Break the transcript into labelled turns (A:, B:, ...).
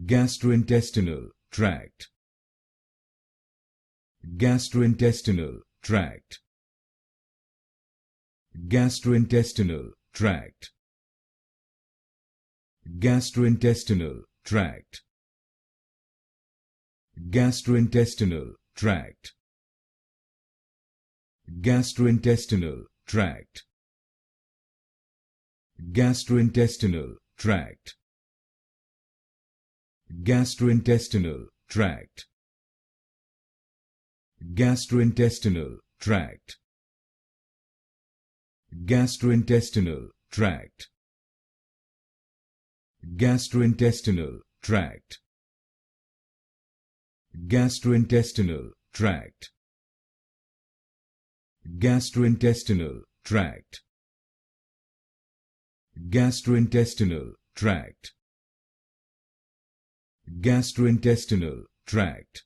A: Gastrointestinal tract. Gastrointestinal tract. Gastrointestinal tract. Gastrointestinal tract. Gastrointestinal tract. Gastrointestinal tract. Gastrointestinal tract. Gastrointestinal tract. Gastrointestinal tract. Gastrointestinal tract. Gastrointestinal tract. Gastrointestinal tract. Gastrointestinal tract. Gastrointestinal tract. Gastrointestinal tract.